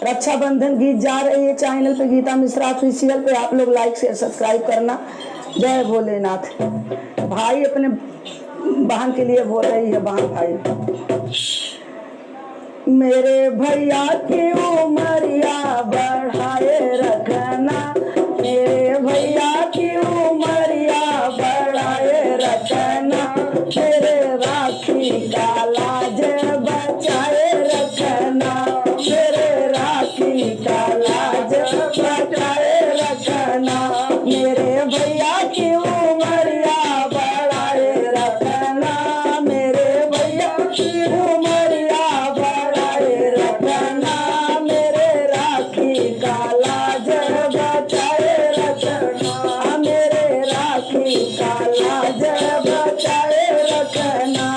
रक्षाबंधन गीत जा रही है चैनल पे गीता मिश्रा ऑफिशियल पे। आप लोग लाइक शेयर सब्सक्राइब करना। जय भोलेनाथ। भाई अपने बहन के लिए बोल रही है, बहन भाई। मेरे भैया की उमरिया बढ़ाए रखना, मेरे भैया की उमरिया बढ़ाए रखना, मेरे राखी का लाज बचाए रखना, मेरे राखी का लाज बचाए रखना, मेरे भैया की उमरिया बढ़ाए रखना, मेरे भैया की उमरिया बढ़ाए रखना, मेरे राखी का लाज बचाए रखना, मेरे राखी का लाज बचाए रखना।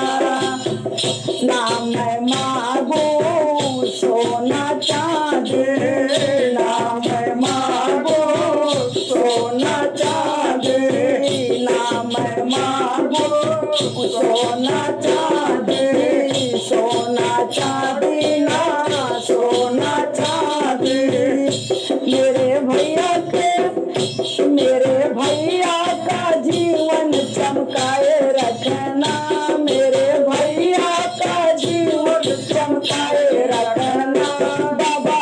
ना मैं मांगू सोना चांदी, ना मैं मांगू सोना चांदी, ना मैं मांगू सोना चांदी, सोना चांदी ना सोना चांदी, मेरे भैया के मेरे भैया का जीवन चमकाए रखना, मेरे भैया का जीवन चमकाए रखना, बाबा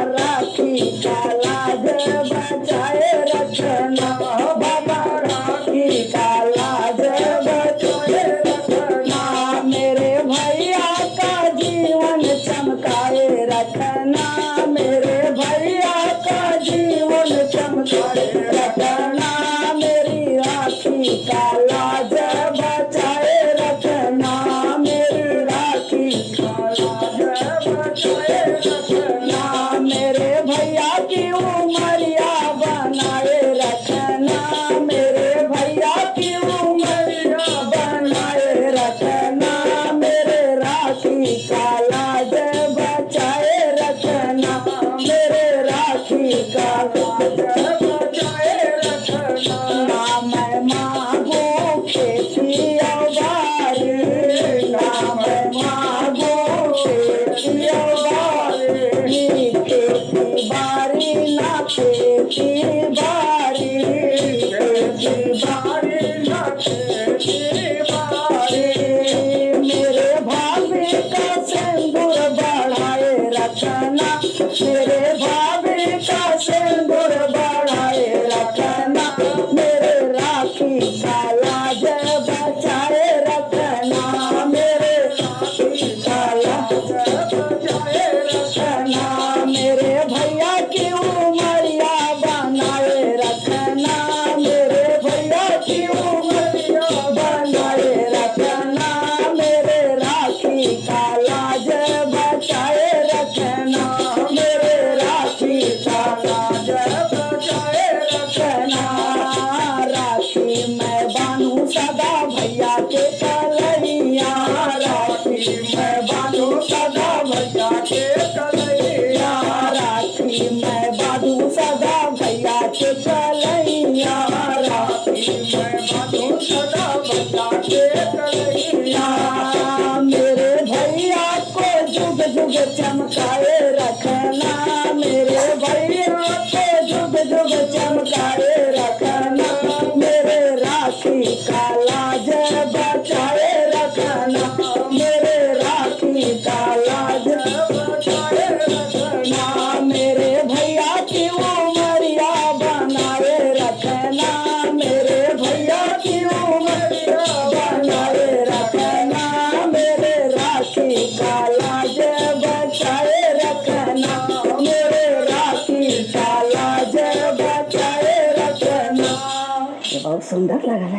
राखी का लाज बचाए रखना, बाबा राखी का लाज बचाए रखना, मेरे भैया का जीवन चमकाए रखना, मेरे भैया का जीवन चमकाए रखना, मेरी राखी का लाज बचाए रखना, मेरी राखी का लाज बचाए रखना, मेरे भैया की उमरिया बनाए रखना, मेरे भैया की उमरिया बनाए रखना, मेरे राखी का लाज बचाए रखना, मेरे राखी का लाज बचाए रखना। ना मैं मांगू खेती बारी, ना मैं मांगू खेती बारी, खेती बारी ना खेती बारी, खेती बारी ना खेती बारी, मेरे भाभी का सिंदूर बढ़ाए रखना, मेरे भाभी का सिंदूर बढ़ाए रखना, मेरे राखी का लाज बचाए रखना, मेरे राखी का लाज बचाए रखना, मेरे भैया की उमरिया बनाए रखना, मेरे भैया की उमरिया बनाए रखना, मेरे राखी का लाज बचाए रखना, मेरे राखी का लाज बचाए रखना। राखी मैं बांधू सदा भैया के कलैया, राखी मैं बांधू सदा भैया के कलैया, राखी मैं बांधू सदा भैया के कलैया, राखी मैं बांधू सदा भैया के कलैया, मेरे भैया को जुग जुग चमकाए रखना, मेरे भैया को जुग जुग चमकाए रखना, मेरे राखी का लाज बचाए रखना, मेरे राखी का लाज बचाए रखना, मेरे भैया की उमरिया बनाए रखना, मेरे भैया की उमरिया बनाए रखना, मेरे राखी का लाज बचाए रखना, मेरे राखी का लाज बचाए रखना। बहुत सुंदर लगा है।